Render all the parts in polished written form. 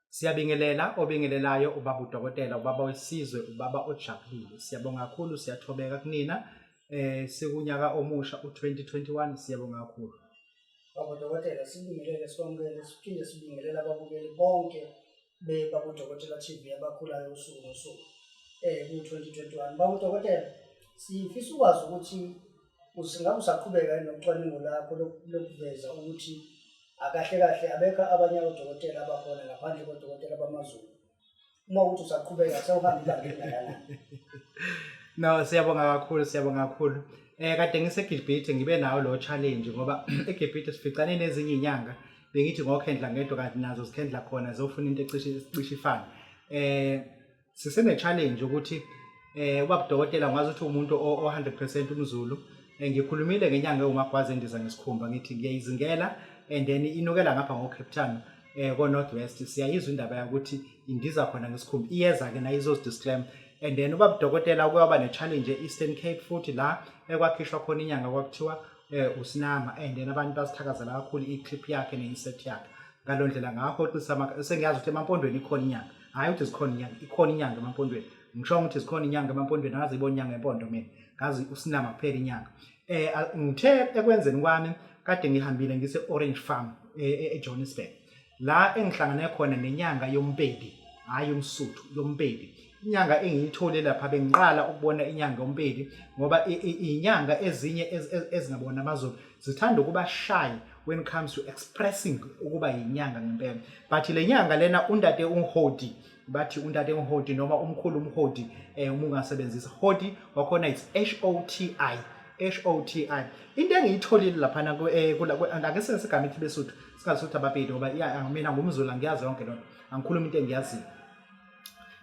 Siyabingelela obingelelayo ubaba udokotela, ubaba wesizwe, ubaba ojabulile. Siyabonga kakhulu, siyathobeka kunina. Sekunyaka omusha u2021, siyabonga kakhulu. Baba udokotela, sibingelele sikwamukele siphinde sibingelela ababukeli bonke bebaba udokotela TV abakhulayo usuku nosuku. Ku2021 baba udokotela, sifisa ukwazi ukuthi usingabe usaqhubeka nocwaningo lakho lokuveza ukuthi akahle kahle abekho abanye odokotela abakhona ngaphandle kodokotela bamaZulu. Uma ukuthi usaqhubeka sewuhamba ibanga elingakanani? No, siyabonga kakhulu. Kade ngiseGibhithe ngibe nawo lo challenge ngoba eGibhithe sificane nezinye inyanga bengithi ngokhendla ngedwa kanti nazo zikhendla khona zofuna into ecishe ifane. Sisene challenge ukuthi ubaba udokotela ngazi ukuthi umuntu o100% umZulu. Ngikhulumile ngenyanga eUmagwazi endiza ngesikhumba ngithi ngiyayizingela and then inukela ngapha ngoCape Town ko Northwest siyayizwa indaba ukuthi indiza khona ngesikhumba iyeza ke na izodisclaim. And then ubaba udokotela kwaba ne challenge eEastern Cape futhi la ekwakhishwa khona inyanga kwakuthiwa uSinama, and then abantu basithakazela kakhulu iclip yakhe neinsert yakhe. Ngalondlela ngahoxisa sengiyazi ukuthi emampondweni ikhona inyanga, hayi ukuthi zikhona inyanga, ikhona inyanga emampondweni. Ngisho ukuthi zikhona inyanga emampondweni ngazi ibona inyanga empondo mina, ngazi uSinama kuphela inyanga. Ngithe ekwenzeni kwami kade ngihambile ngise Orange Farm eJohannesburg, la engihlangane khona nenyanga yoMpedi, hayi umSuthu, yoMpedi. Inyanga engiyithole lapha bengiqala ukubona inyanga yoMpedi ngoba inyanga ezinye ezingabona amaZulu zithanda ukuba shy when it comes to expressing ukuba inyanga ngempela. But le nyanga lena undade uNhodi, bathi undade uNhodi noma umkhulu uMhodi uma ungasebenzisa Hodi wakhona it's HOTI. Into engiyitholile lapha na ake sensigama ithi beSuthu singasuthu abaPedi ngoba mina ngumZulu ngiyazi yonke lonto, angikhuluma into engiyaziyo.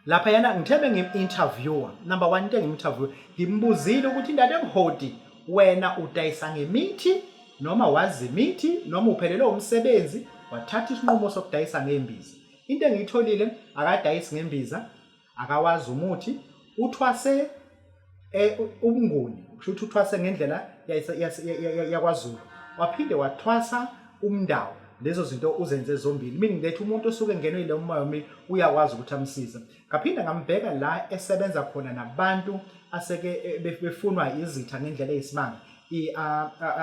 Lapha yana ngithebe ngim-interviewer, number 1 into engim-interview ngimbuzile ukuthi indade engihodi wena udayisa ngemithi noma wazi imithi noma uphelele umsebenzi wathatha isinqumo sokudayisa ngembiza. Into engiyitholile akadayisi ngembiza, akawazi umuthi, uthwase ubunguni, kusho ukuthi uthwase ngendlela yakwaZulu, waphinde wathwasa umndawo. Lezo zinto uzenze zombili, meaning that umuntu osuke engenwe ile umoya omibi uyakwazi ukuthi amsize. Ngaphinda ngambheka la esebenza khona nabantu aseke befunwa izitha ngendlela eyisimanga,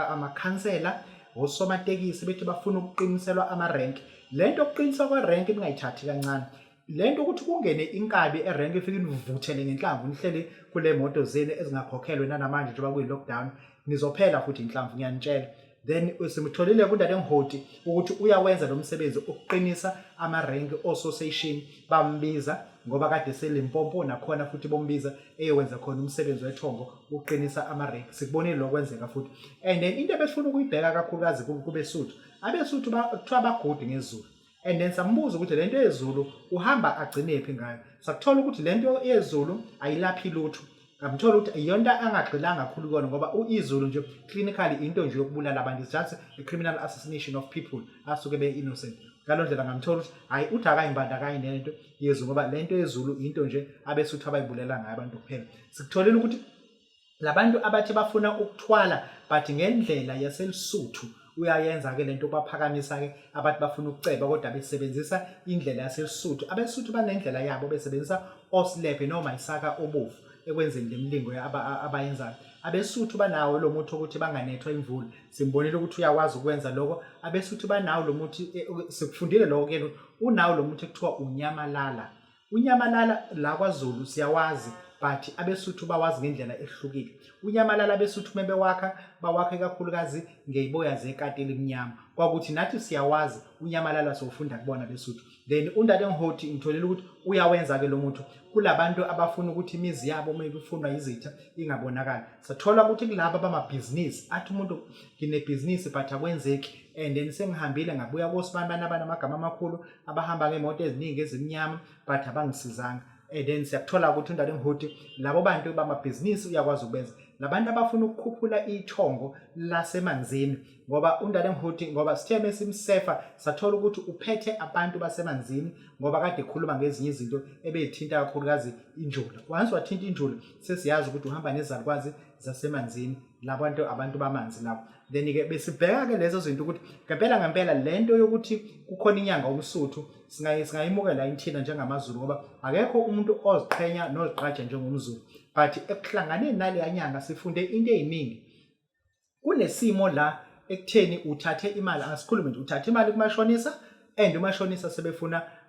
amakhansela, osomatekisi bethi bafuna ukuqiniselwa ama-rank. Lento yokuqiniswa kwa-rank ningayithathi kancane. Lento ukuthi kungene inkabi e-rank ifike nivuthele ngenhlamvu nihlele kule moto zenu ezingakhokhelwe nanamanje njengoba kuyi-lockdown, nizophela futhi inhlamvu ngiyanitshela. Then simtholile kundade engihodi ukuthi uyawenza lo msebenzi ukuqinisa ama-rank association, bambiza ngoba kade seLimpopo nakhona futhi bombiza eyowenza khona umsebenzi wethongo uqinisa ama-rank. Sikubonile lokwenzeka futhi. And then into ebesifuna ukuyibheka kakhulukazi kubeSuthu, abeSuthu kuthiwa bagudi ngesiZulu. And then sambuza ukuthi lento yezulu uhamba agcinephi ngayo. Sakuthola ukuthi lento yezulu ayilaphi lutho. Ngamthola ukuthi iyonto angagqilanga kakhulu kona ngoba izulu nje clinically into nje yokubulala abantu, just a criminal assassination of people asuke be-innocent. Ngalondlela ngamthola ukuthi hayi uthi akayimbandakanye nento yezulu ngoba lento yezulu into nje abeSuthu abayibulela ngayo abantu kuphela. Sikutholile ukuthi labantu abathi bafuna ukuthwala but ngendlela yaseLesotho uyayenza ke lento baphakamisa ke abathi bafuna ukuceba kodwa besebenzisa indlela yaseLesotho. abeSuthu banendlela yabo besebenzisa oslephe noma isaka obovu ekwenzeni lemilingo abayenzayo. abeSuthu banawo lo muthi ukuthi banganethwa imvula, simbonile ukuthi uyakwazi ukwenza lokho. abeSuthu banawo lo muthi sikufundile lokho ke unawo lo muthi ekuthiwa unyamalala. Unyamalala la kwaZulu siyawazi but abeSuthu bawazi ngendlela ehlukile. Unyamalala abeSuthu mebewakha bawakhe kakhulukazi ngeyiboya zekati elimnyama, kwakuthi nathi siyawazi unyamalala sowufunda kubona abeSuthu. Then undade engihodi ngitholile ukuthi uyawenza ke lo muntu kulabantu abafuna ukuthi imizi yabo meyifunwa izitha ingabonakala. Sathola ukuthi kulabo abamabhizinisi athi umuntu nginebhizinisi but akwenzeki, and then sengihambile ngabuya kosibani abanamagama amakhulu abahamba ngemoto eziningi ezimnyama but abangisizanga. And then siyakuthola ukuthi undade engihodi labo bantu bamabhizinisi uyakwazi ukubenza. Labantu abafuna ukukhuphula ithongo lasemanzini ngoba undade engihodi ngoba sitheme simsefa sathola ukuthi uphethe abantu basemanzini ngoba kade ekhuluma ngezinye izinto ebezithinta kakhulukazi injula. Once wathinta injula sesiyazi ukuthi uhamba nezalukwazi zasemanzini abantu bamanzi lapho. Then ke besibheka ke lezo zinto ukuthi ngempela lento yokuthi kukhona inyanga umsuthu singayimukela inthina njengamaZulu ngoba akekho umuntu oziqhenya noziqhaja njengomZulu, but ekuhlanganeni nale nyanga sifunde into eziningi. Kunesimo la ekutheni uthathe imali, asikhulume nje uthathe imali kumashonisa and umashonisa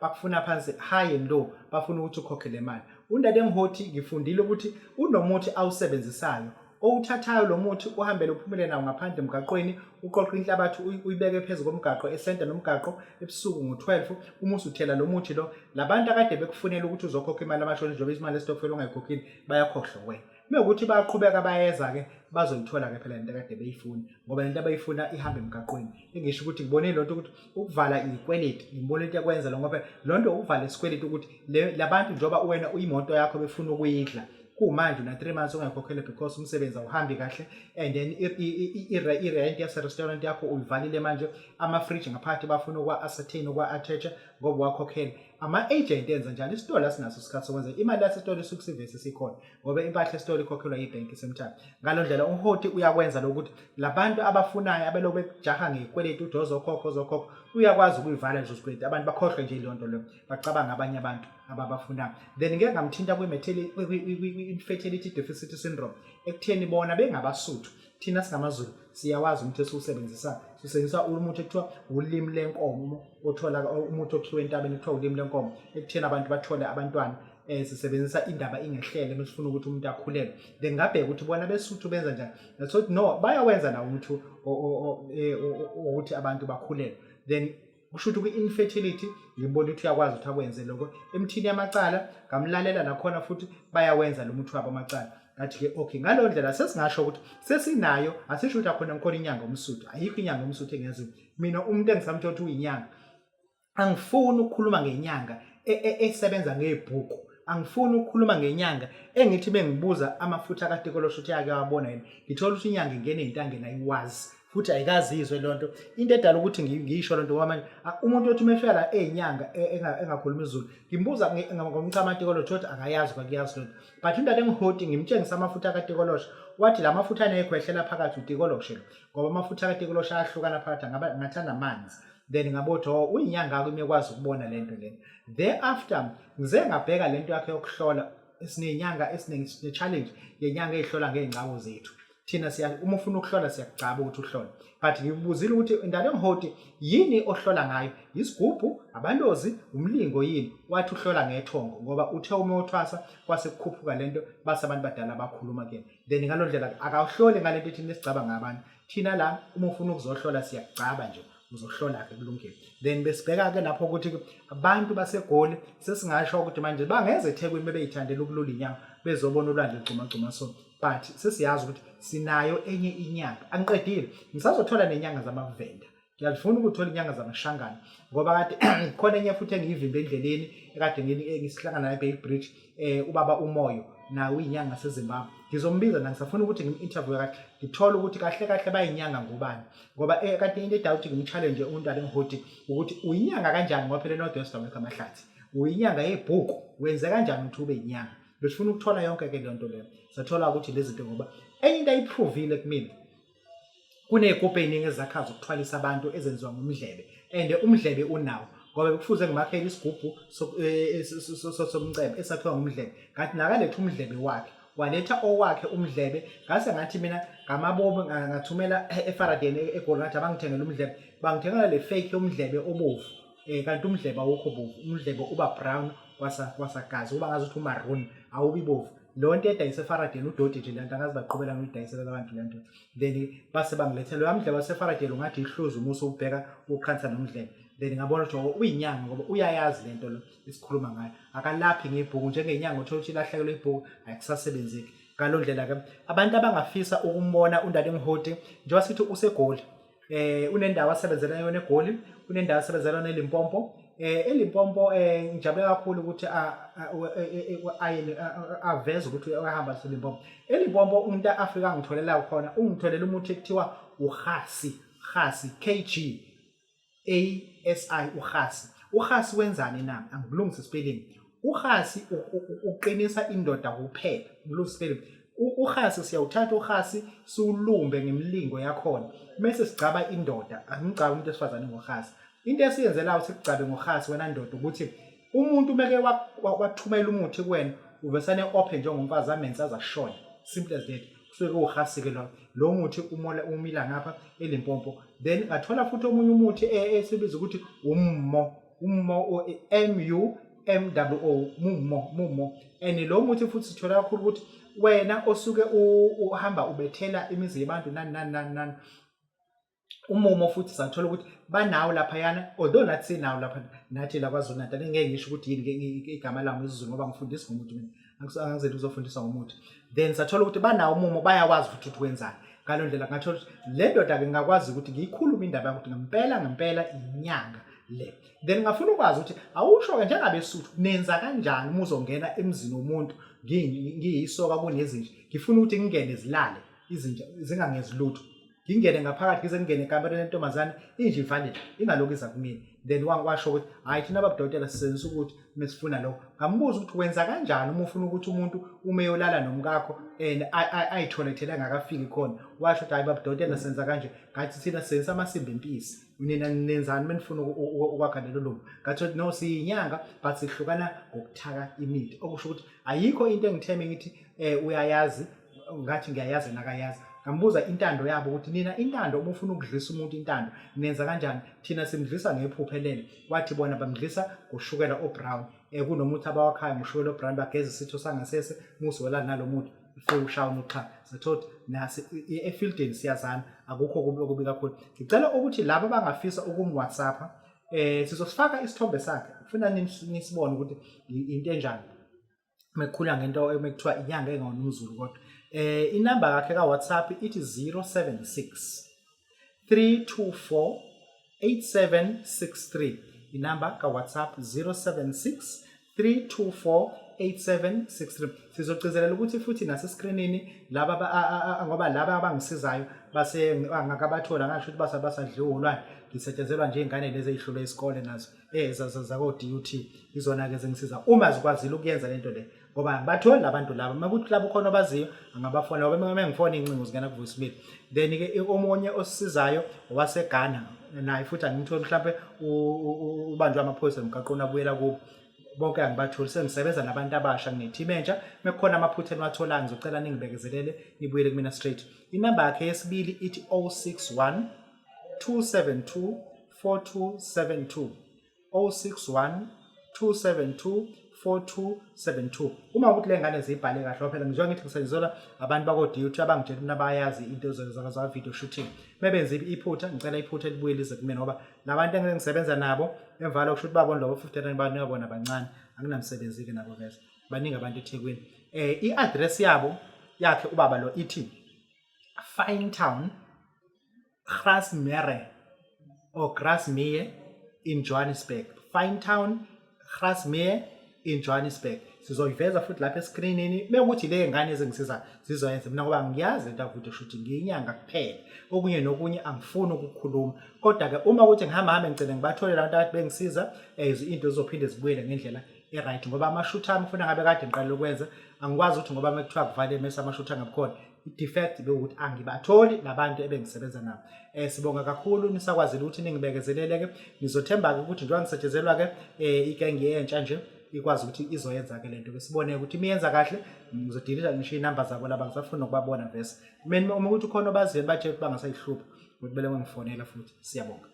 bakufuna phansi high and low, bafuna ukuthi ukhokhe le mali. Undade Mhoti ngifundile ukuthi unomuthi awusebenzisayo owuthathayo lo muthi uhambele uphumele nawo ngaphandle emgaqweni, uqoqa inhlabathi uyibeke phezulu komgaqo esenta nomgaqo ebusuku ngo12 uma usuthela lo muthi lo, labantu akade bekufunela ukuthi uzokhokha imali amashonisa njengoba imali esitokfela ongayikhokhile bayakhohlwa wena. Mekuthi bayaqhubeka bayeza ke bazoyithola ke phela lento akade beyifuna ngoba lento abayifuna ihamba emgaqweni. Engisho ukuthi ngibone lonto ukuthi ukuvala izikweleti ngibone into yakwenza lo ngoba lonto ukuvala isikweleti ukuthi labantu njoba wena uyimoto yakho befuna ukuyidla kumanje una 3 months ongayikhokhele because umsebenzi awuhambi kahle, and then i-rent yase restaurant yakho uyivalile manje, ama-fridge ngaphathi bafuna ukwa-ascertain ukwa-attach ngoba wakhokhele. Ama-agent enza njalo, isitolo asinaso isikhathi sokwenza imali yasesitolo isuke sivese sikhona ngoba impahla esitolo ikhokhelwa yibhenki semthatha. Ngalo ndlela uMhoti uyakwenza lokuthi labantu abafunayo abelokhu bejaha ngezikweleti uthi ozokhokha uyakwazi ukuyivala lezo zikweleti, abantu bakhohlwe nje leyo nto leyo bacabanga abanye abantu ababafunayo. Then ngeke ngamthinta kwi-infertility deficit syndrome ekutheni bona bengabasuthu, thina singamaZulu siyawazi umuthi esiwusebenzisayo, sisebenzisa umuthi ekuthiwa ulimi lenkomo, othola umuthi okhiwe entabeni ekuthiwa ulimi lenkomo ekutheni abantu bathole abantwana. Sisebenzisa indaba ingehlele mesifuna ukuthi umuntu akhulelwe. Then ngabheka ukuthi bona besuthu benza njani, ngathi no bayawenza nawo umuthi ukuthi abantu bakhulelwe. Then kusho ukuthi kwi-infertility ngibona ukuthi uyakwazi ukuthi akwenze lokho. Emthini yamacala ngamlalela nakhona futhi bayawenza lo muthi wabo amacala. Ngathi ke okay, ngalo ndlela sesingasho ukuthi sesinayo, asisho ukuthi akhona ngkhona inyanga umsuthu, ayikho inyanga umsuthu engeziwe. Mina umuntu engisamthothi uyinyanga, angifuni ukukhuluma ngenyanga esebenza ngebhuku, angifuni ukukhuluma ngenyanga engithi bengibuza amafutha kaTikolosho ukuthi yake wabona yini, ngithola ukuthi inyanga ingene ezintangeni ayiwazi futhi ayikazizwe lonto. Into edala ukuthi ngisho lonto ngoba manje umuntu othi umefela ezinyanga engakhuluma isiZulu ngimbuza ngomchama Tikolosho ukuthi akayazi kwakuyazi lonto. But indaba engihoti ngimtshengisa amafutha kaTikolosho wathi la mafutha anekhwehlela phakathi uTikolosho ngoba amafutha kaTikolosho ahlukana phakathi ngathanda amanzi. Then ngabothi uyinyanga akho imekwazi ukubona lento lena. Thereafter ngize ngabheka lento yakhe yokuhlola esinenyanga esiningi challenge yenyanga ezihlola ngezingcawo zethu. Thina uma ufuna ukuhlola siyacaba ukuthi uhlole, but ngibuzile ukuthi indaba engihoti yini ohlola ngayo, isigubhu, abalozi, umlingo yini, wathi uhlola ngethongo ngoba uthe uma uthwasa kwase kukhuphuka lento base abantu badala abakhuluma ke. Then ngalo ndlela akawuhlole ngalento thina esicaba ngabantu. Thina la uma ufuna ukuzohlola siyacaba nje uzohlola ke kulungile. Then besibheka ke lapho ukuthi abantu baseGoli sesingasho ukuthi manje bangeze eThekwini bebeyithandela ukulula inyanga bezobona ulwandle ligcuma so, but sesiyazi ukuthi sinayo enye inyanga. Angiqedile ngisazothola nenyanga zamavenda, ngiyafuna ukuthola inyanga zamashangana ngoba kade khona enye futhi engiyivimbe endleleni ekade ngisihlangana naye eBridge, ubaba uMoyo nawe inyanga seZimbabwe. Ngizombiza la ngisafuna ukuthi ngim-interview kahle ngithola ukuthi kahle bayinyanga ngubani ngoba kade into edala ukuthi ngim-challenge uNdaba Mhoti ukuthi uyinyanga kanjani ngoba phela eNorth West America amahlathi uyinyanga yebhuku wenze kanjani ukuthi ube inyanga. Besifuna ukuthola yonke ke lento leyo, sathola ukuthi lezi zinto ngoba enye into ayiprovile kumina kunezigubhu eziningi ezakhaza ukuthwalisa abantu ezenziwa ngomdlebe, and umdlebe unawo ngoba bekufuze ngimakhele isigubhu somcebo esakhiwa ngomdlebe. Ngathi nakaletha umdlebe wakhe waletha owakhe umdlebe, ngase ngathi mina ngamabobo ngathumela eFaraday eGoli ngathi abangithengela umdlebe, bangithengela le fake yomdlebe obovu, kanti umdlebe awukho bovu, umdlebe uba brown wasagazi uba ngazi ukuthi umaroon awubi bovu. Lonto edayise eFaraday uDodi nje lento angazi baqhubela ngidayisela abantu lento. Then base bangilethela lo mdlebe waseFaraday ngathi ihluzo umuso ubheka uqhansa nomdlebe. Then ngabona ukuthi uyinyanga ngoba uyayazi lento lo isikhuluma ngayo, akalaphi ngebhuku njengenyanga uthola ukuthi ilahlekelwe ibhuku ayikusasebenzeki. Ngalo ndlela ke abantu abangafisa ukumbona uNdaba Mhoti njengoba sithi useGoli, unendawo asebenzela yona eGoli, unendawo asebenzela yona eLimpopo. eLimpopo ngijabule kakhulu ukuthi aveze ukuthi uyahamba eLimpopo. eLimpopo umuntu afika ngitholela khona ungitholela umuthi ekuthiwa uGhasi, KG ASI uGhasi. uGhasi wenzani na? Angilungise spelling. uGhasi uqinisa indoda kuphela, ngilungise spelling. Uhasi siyawuthatha uhasi siwulumbe ngemlingo yakhona bese sigcaba indoda angicaba umuntu esifazane ngohasi. Into esiyenzelayo sikugcabe ngohasi wena ndoda ukuthi umuntu meke wathumela umuthi kuwena uvesane open njengomfazi amenza ashona, simple as that. Kusuke uhasi ke lo muthi umila ngapha eLimpopo, then athola futhi omunye umuthi esibiza ukuthi ummo mummo and lo muthi futhi sithola kakhulu ukuthi wena osuke uhamba ubethela imizi yabantu nani umumo futhi sathola ukuthi banawo lapha yana, although nathi sinawo lapha nathi la KwaZulu Natal. Ngeke ngisho ukuthi yini igama lami isiZulu ngoba ngifundisa ngomuthi mina angizeli uzofundisa ngomuthi, then sathola ukuthi banawo umumo bayawazi futhi ukuthi wenzani. Ngalo ndlela ngathola ukuthi le ndoda ke ngakwazi ukuthi ngiyikhuluma indaba ukuthi ngempela inyanga le, then ngafuna ukwazi ukuthi awusho ke njengabeSuthu nenza kanjani uma uzongena emzini womuntu ngiyisoka kunezinje, ngifuna ukuthi ngingene zilale izinja zingangezilutho, ngingene ngaphakathi ngize ngingene ekamereni lentombazane inje ivalile ingalokiza kumina. Then washo ukuthi hayi thina abadokotela sisenza ukuthi mesifuna lokho. Ngambuza ukuthi wenza kanjani uma ufuna ukuthi umuntu umeyolala nomkakho and ayitholethele ngakafiki khona. Washo ukuthi hayi abadokotela senza kanje, ngathi thina senza amasimbi empisi, nina nenzani menifuna ukwakha lelo lumbu. Ngathi no siyinyanga but sihlukana ngokuthaka imithi, okusho ukuthi ayikho into engitheme ngithi uyayazi ngathi ngiyayazi nakayazi. Ngambuza intando yabo ukuthi nina intando uma ufuna ukudlisa umuntu intando nenza kanjani. Thina simdlisa ngephuphelele, wathi bona bamdlisa ngoshukela obrown kunomuthi abawakhayo ngoshukela obrown bageza isitho sangasese muswela nalomuthi ufike ushaya unoxa. Sathothi nasi efieldeni siyazana akukho okubi kakhulu. Ngicela ukuthi labo bangafisa ukumWhatsApp sizosifaka isithombe sakhe, ufuna nisibone ukuthi into enjani mekhula ngento emekuthiwa inyanga engawona umZulu kodwa. Inamba yakhe kaWhatsApp ithi 076 324 8763. Inamba kaWhatsApp 076 324 8763. Sizogcizelela ukuthi futhi nasescreenini laba ngoba laba abangisizayo base angakabathola ngasho ukuthi basadliwa ulwane, ngisetshenzelwa nje ingane lezi ezihlule isikole nazo zako DUT izona ke zengisiza uma zikwazile ukuyenza lento le, ngoba bathola abantu laba makuthi labo khona baziyo angabafona ngoba mengifona incingo zingena ku voicemail. Then ke omunye osisizayo waseGhana naye futhi angithola mhlawumbe ubanjwe amaphoyisa emgaqweni abuyela kubo. Bonke angibatholi sengisebenza nabantu abasha ngine-team entsha, mekukhona amaphutha enwathola ngizocela ningibekezelele nibuyele kumina straight. Inamba yakhe yesibili ithi 061 272 4272 061 272 4272. Uma ukuthi le ngane zibhale kahle phela ngizoya ngithi ngisenzola abantu bako DUT abangitshela ukuthi abayazi into za video shooting. Mebenze iphutha ngicela iphutha libuye lize kumina ngoba labantu engisebenza nabo emva lokusho ukuthi babona lobo 59 bani yabona abancane anginamsebenzi ke nabo vese baningi abantu eThekwini. I-address yabo yakhe ubaba lo ithi Finetown Grasmere or Grasmere in Johannesburg. Finetown Grasmere in Johannesburg. Sizoyiveza futhi lapha escreenini mekuthi le ngane ezingisiza zizoyenza mina ngoba ngiyazi into video shooting ngiyinyanga kuphela, okunye nokunye angifuni ukukhuluma. Kodwa ke uma ukuthi ngihamba ngicela ngibathole abantu abathi bengisiza into zizophinde zibuyele ngendlela right, ngoba amashoot ami ufuna ngabe kade ngiqala ukwenza angikwazi ukuthi ngoba mekuthiwa kuvale mase amashoot angabukhona i-defect bekuthi angibatholi labantu ebengisebenza nabo. Sibonga kakhulu nisakwazile ukuthi ningibekezelele ke, nizothemba ke ukuthi njengoba ngisetshezelwa ke igangi yentsha nje ikwazi ukuthi izoyenza ke lento ke sibone ukuthi miyenza kahle ngizodilita ngisho inamba zabo laba ngisafuna ukubabona vese mina uma ukuthi khona baziyo bathi bangasayihlupha ukuthi bele ngifonela futhi. Siyabonga.